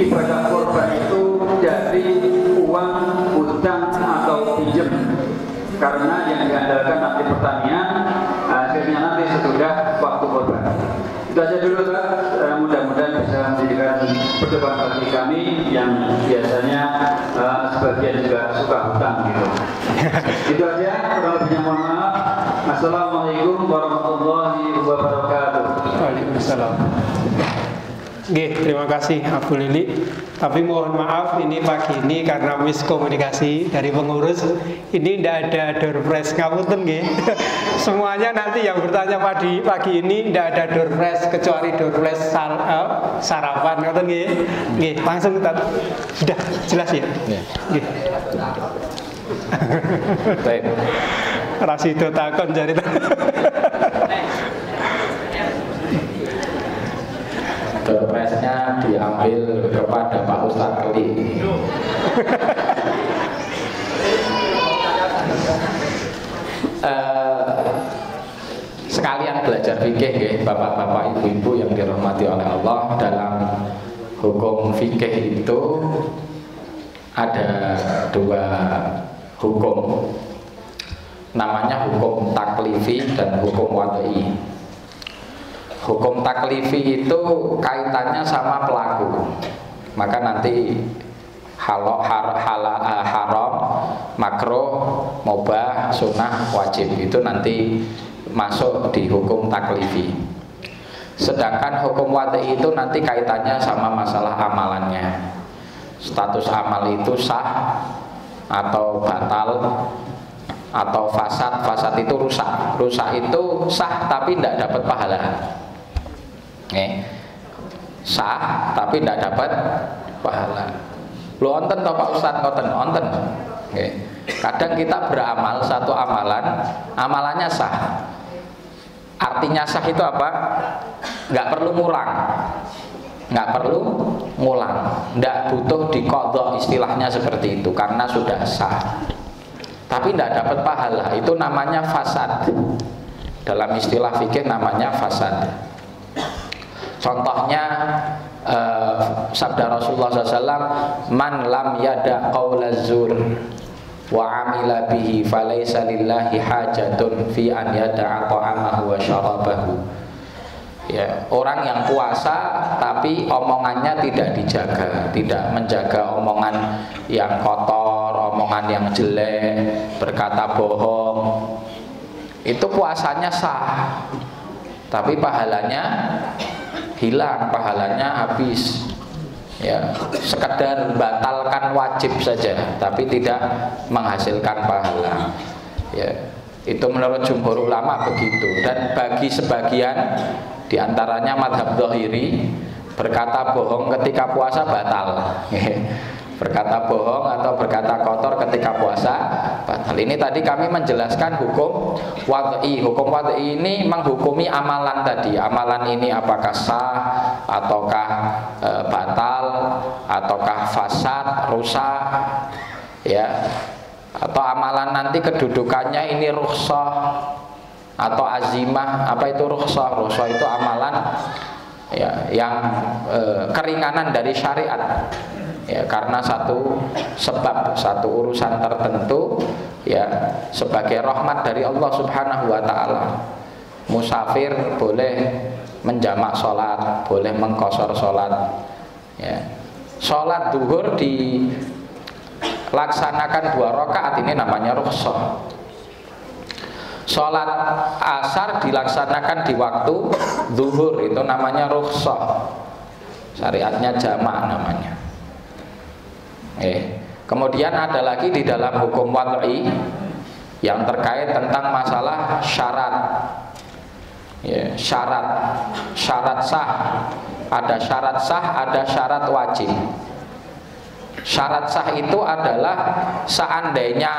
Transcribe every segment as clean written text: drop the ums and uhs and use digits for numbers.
ibadah kurban itu dari uang, utang atau pinjam, karena yang diandalkan nanti pertanian, hasilnya nanti sesudah waktu kurban. Itu aja dulu, Pak. Mudah-mudahan bisa menjadikan percobaan bagi kami yang biasanya sebagian juga suka hutang gitu. Itu aja, kurang lebihnya mohon maaf. Assalamualaikum warahmatullahi wabarakatuh. Waalaikumsalam. Oke, terima kasih Abu Lili. Tapi mohon maaf ini pagi ini karena miskomunikasi dari pengurus, ini tidak ada door prize ngapunten nggih. Semuanya nanti yang bertanya pagi ini tidak ada door prize kecuali door prize sarapan ngoten nggih. Nggih, langsung kita sudah jelas ya. Nggih. Baik. Rasido takon jari. Doorprize-nya diambil kepada Pak Ustadz Keli. Sekalian belajar fikih ya, bapak-bapak, ibu-ibu yang dirahmati oleh Allah. Dalam hukum fikih itu ada dua hukum, namanya hukum taklifi dan hukum wad'i. Hukum taklifi itu kaitannya sama pelaku, maka nanti haram, makruh, mubah, sunnah, wajib itu nanti masuk di hukum taklifi. Sedangkan hukum wad'i itu nanti kaitannya sama masalah amalannya. Status amal itu sah atau batal atau fasad. Fasad itu rusak. Rusak itu sah tapi tidak dapat pahala. Sah tapi tidak dapat pahala. Lu onten toh Pak Ustadz, onten. Kadang kita beramal satu amalan, amalannya sah. Artinya sah itu apa? Nggak perlu ngulang, nggak butuh diqadha, istilahnya seperti itu, karena sudah sah. Tapi tidak dapat pahala, itu namanya fasad. Dalam istilah fikih namanya fasad. Contohnya sabda Rasulullah SAW, man lam yada qawla zur wa amila bihi falaysa lillahi hajatun fi an yada'a ta'amahu wa syarabahu. Ya, orang yang puasa tapi omongannya tidak dijaga, tidak menjaga omongan yang kotor, omongan yang jelek, berkata bohong, itu puasanya sah, tapi pahalanya hilang, pahalanya habis. Ya, sekedar batalkan wajib saja, tapi tidak menghasilkan pahala. Ya, itu menurut jumhur ulama begitu. Dan bagi sebagian diantaranya madhab Dhahiri, berkata bohong ketika puasa batal. Berkata bohong atau berkata kotor ketika puasa batal. Ini tadi kami menjelaskan hukum wad'i. Hukum wad'i ini menghukumi amalan tadi. Amalan ini apakah sah ataukah batal ataukah fasad, rusak, ya, atau amalan nanti kedudukannya ini rukhsah atau azimah. Apa itu rukhsah? Rukhsah itu amalan ya yang keringanan dari syariat. Ya, karena satu sebab, satu urusan tertentu, ya, sebagai rahmat dari Allah Subhanahu wa Ta'ala. Musafir boleh menjamak sholat, boleh mengqashar sholat. Ya. Sholat duhur dilaksanakan 2 rakaat, ini namanya rukhsah. Sholat asar dilaksanakan di waktu duhur, itu namanya rukhsah. Syariatnya jamak namanya. Kemudian ada lagi di dalam hukum wad'i yang terkait tentang masalah syarat. Ya, syarat sah. Ada syarat sah, ada syarat wajib. Syarat sah itu adalah seandainya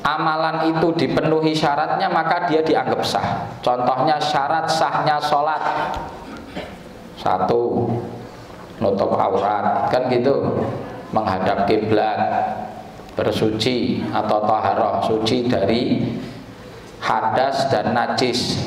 amalan itu dipenuhi syaratnya, maka dia dianggap sah. Contohnya syarat sahnya sholat. 1, nutup aurat, kan gitu. Menghadap kiblat, bersuci atau taharah, suci dari hadas dan najis.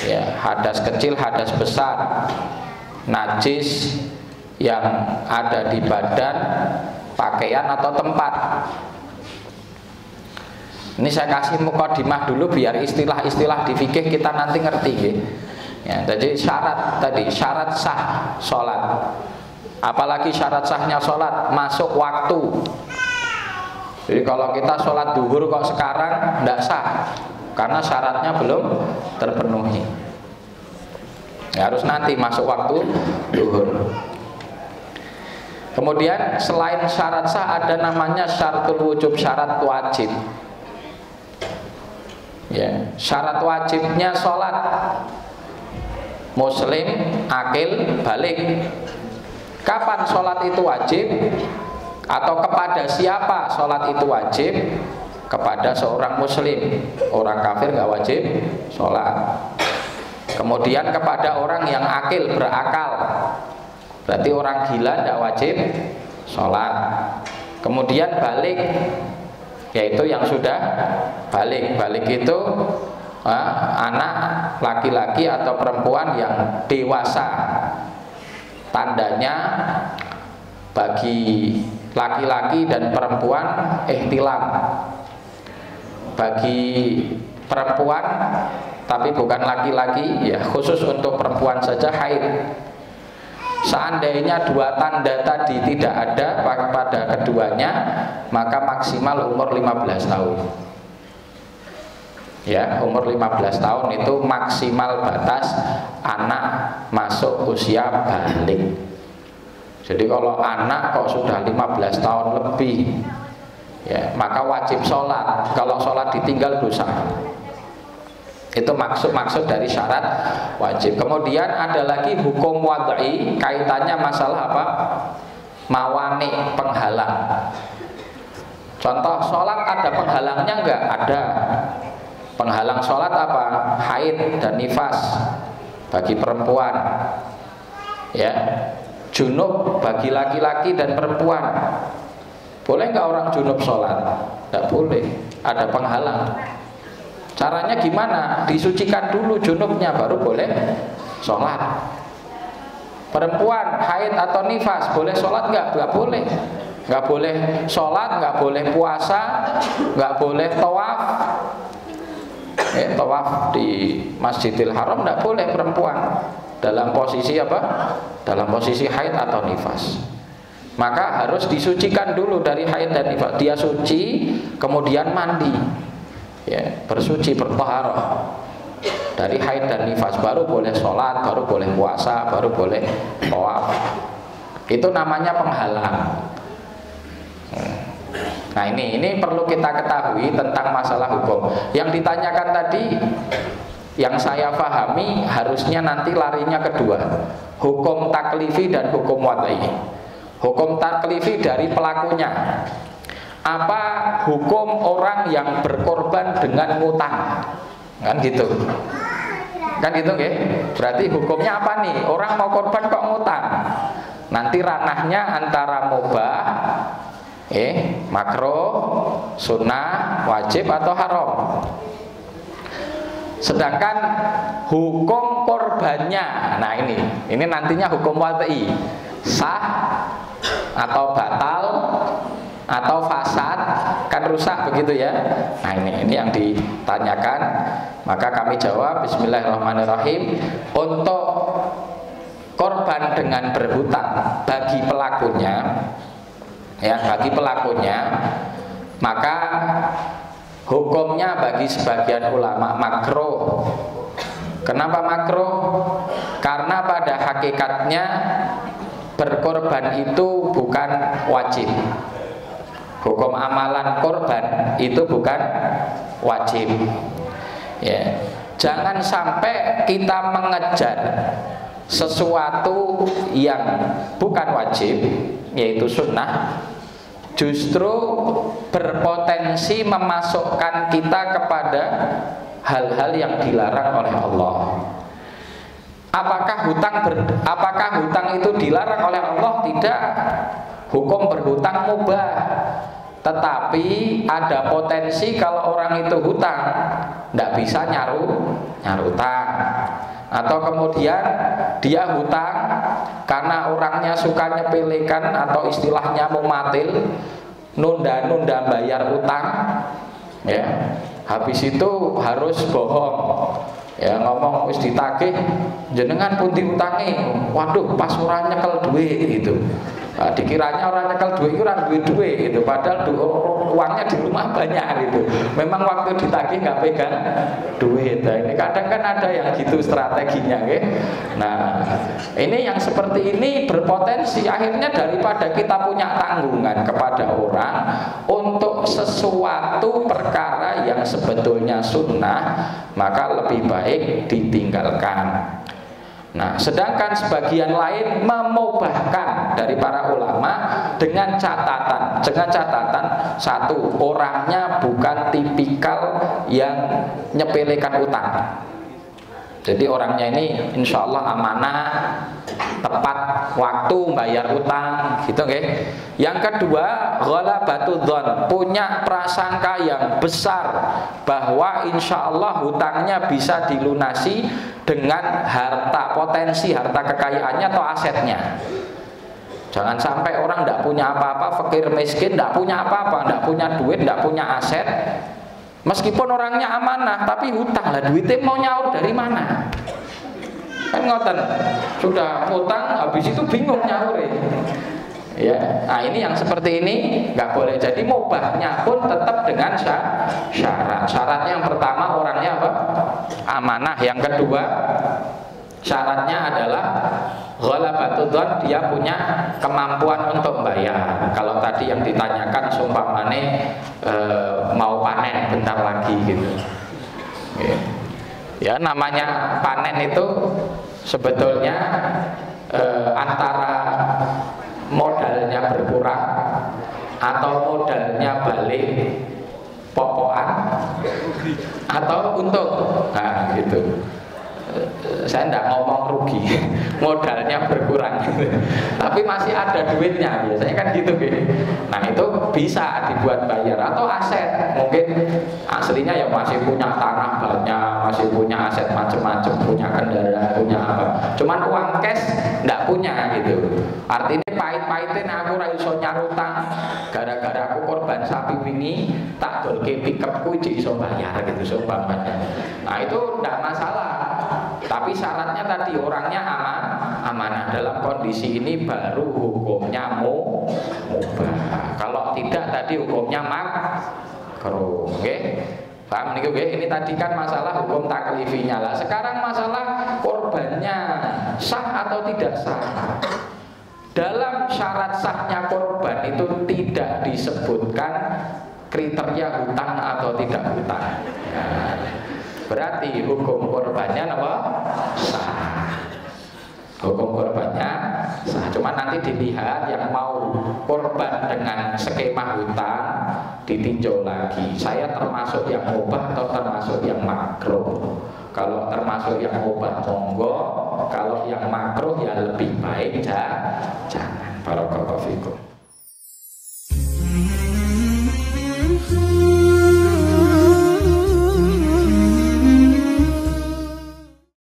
Ya, hadas kecil, hadas besar, najis yang ada di badan, pakaian atau tempat. Ini saya kasih mukadimah dulu biar istilah-istilah di fikih kita nanti ngerti ya. Ya, jadi syarat sah sholat. Apalagi syarat sahnya sholat masuk waktu. Jadi kalau kita sholat duhur kok sekarang tidak sah, karena syaratnya belum terpenuhi. Ya, harus nanti masuk waktu duhur. Kemudian selain syarat sah ada namanya syaratul wujub, syarat wajib. Ya, syarat wajibnya sholat muslim, akil, balik. Kapan sholat itu wajib? Atau kepada siapa sholat itu wajib? Kepada seorang muslim. Orang kafir nggak wajib sholat. Kemudian kepada orang yang akil, berakal. Berarti orang gila tidak wajib sholat. Kemudian balik, yaitu yang sudah balik. Balik itu anak laki-laki atau perempuan yang dewasa. Tandanya bagi laki-laki dan perempuan ihtilam. Bagi perempuan tapi bukan laki-laki, ya khusus untuk perempuan saja haid. Seandainya dua tanda tadi tidak ada pada keduanya, maka maksimal umur 15 tahun. Ya, umur 15 tahun itu maksimal batas anak masuk usia balik. Jadi kalau anak kok sudah 15 tahun lebih, ya, maka wajib sholat. Kalau sholat ditinggal dosa. Itu maksud dari syarat wajib. Kemudian ada lagi hukum wad'i, kaitannya masalah apa? Mawani, penghalang. Contoh sholat ada penghalangnya enggak? Ada. Penghalang sholat apa? Haid dan nifas bagi perempuan, ya. Junub bagi laki-laki dan perempuan. Boleh enggak orang junub sholat? Enggak boleh, ada penghalang. Caranya gimana? Disucikan dulu junubnya baru boleh sholat. Perempuan haid atau nifas boleh sholat nggak? Nggak boleh. Nggak boleh sholat, nggak boleh puasa, nggak boleh tawaf. Tawaf di Masjidil Haram nggak boleh perempuan dalam posisi apa? Dalam posisi haid atau nifas. Maka harus disucikan dulu dari haid dan nifas. Dia suci, kemudian mandi. Ya, bersuci, bertaharah dari haid dan nifas, baru boleh sholat, baru boleh puasa, baru boleh tawaf. Itu namanya penghalang. Nah ini perlu kita ketahui tentang masalah hukum. Yang ditanyakan tadi, yang saya pahami harusnya nanti larinya kedua, hukum taklifi dan hukum wad'i. Hukum taklifi dari pelakunya. Apa hukum orang yang berkorban dengan ngutang? Kan gitu. Kan gitu nggih? Berarti hukumnya apa nih? Orang mau korban kok ngutang. Nanti ranahnya antara mubah, makruh, sunnah, wajib atau haram. Sedangkan hukum korbannya, nah ini nantinya hukum wad'i, sah atau batal atau fasad, kan rusak begitu ya. Nah ini yang ditanyakan. Maka kami jawab bismillahirrahmanirrahim. Untuk korban dengan berhutang bagi pelakunya, ya bagi pelakunya, maka hukumnya bagi sebagian ulama makruh. Kenapa makruh? Karena pada hakikatnya berkorban itu bukan wajib. Hukum amalan korban itu bukan wajib. Ya. Jangan sampai kita mengejar sesuatu yang bukan wajib, yaitu sunnah, justru berpotensi memasukkan kita kepada hal-hal yang dilarang oleh Allah. Apakah hutang itu dilarang oleh Allah? Tidak. Hukum berhutang mubah, tetapi ada potensi kalau orang itu hutang tidak bisa nyaru utang, atau kemudian dia hutang karena orangnya suka nyepelekan atau istilahnya mumatil, nunda-nunda bayar utang, ya. Habis itu harus bohong, ya, ngomong wis ditagih jenengan pun diutangi, waduh pas orang nyekel duit gitu. Nah, dikiranya orang nyekel duit itu orang duit gitu, padahal uangnya di rumah banyak gitu. Memang waktu ditagih nggak pegang duit. Nah, ini kadang kan ada yang gitu strateginya, gitu. Nah, ini yang seperti ini berpotensi akhirnya daripada kita punya tanggungan kepada orang untuk sesuatu perkara yang sebetulnya sunnah, maka lebih baik ditinggalkan. Nah, sedangkan sebagian lain memubahkan dari para ulama dengan catatan satu, orangnya bukan tipikal yang nyepelekan utang. Jadi orangnya ini insya Allah amanah, tepat waktu bayar utang, gitu, okay? Yang kedua, ghalabatul dzan, punya prasangka yang besar bahwa insya Allah hutangnya bisa dilunasi dengan harta, potensi harta kekayaannya atau asetnya. Jangan sampai orang tidak punya apa-apa, fakir miskin, tidak punya apa-apa, tidak punya duit, tidak punya aset. Meskipun orangnya amanah, tapi hutang lah, duitnya mau nyaur dari mana? Kan ngoten, sudah hutang, habis itu bingung nyaur, ya. Nah, ini yang seperti ini nggak boleh. Jadi mubahnya pun tetap dengan syarat. Syaratnya yang pertama orangnya apa? Amanah. Yang kedua syaratnya adalah ghalabatul dzan, dia punya kemampuan untuk bayar. Kalau tadi yang ditanyakan sumpamane mau panen bentar lagi gitu. Ya, namanya panen itu sebetulnya antara modalnya berkurang atau modalnya balik pokokan atau untung. Nah, gitu. Saya tidak ngomong rugi, modalnya berkurang, tapi masih ada duitnya, biasanya kan gitu, gitu. Nah, itu bisa dibuat bayar atau aset, mungkin aslinya ya masih punya tanah banyak, masih punya aset macam-macam, punya kendaraan, punya apa, cuman uang cash tidak punya gitu. Artinya pahit-pahitin aku ra iso nyarutang, gara-gara aku korban sapi wingi tak dolke pikepku iki iso bayar gitu seumpamanya. Nah, itu tidak masalah. Tapi syaratnya tadi orangnya amanah. Dalam kondisi ini baru hukumnya mubah. Kalau tidak tadi hukumnya makruh. Oke? Paham nih, oke? Ini tadi kan masalah hukum taklifinya lah. Sekarang masalah korbannya sah atau tidak sah. Dalam syarat sahnya korban itu tidak disebutkan kriteria hutang atau tidak hutang. Nah, berarti hukum korbannya apa? Sah. Hukum korbannya sah. Cuma nanti dilihat yang mau korban dengan skema hutang ditinjau lagi. Saya termasuk yang mubah atau termasuk yang makruh? Kalau termasuk yang mubah monggo, kalau yang makruh ya lebih baik jangan. Barakallahu fikum.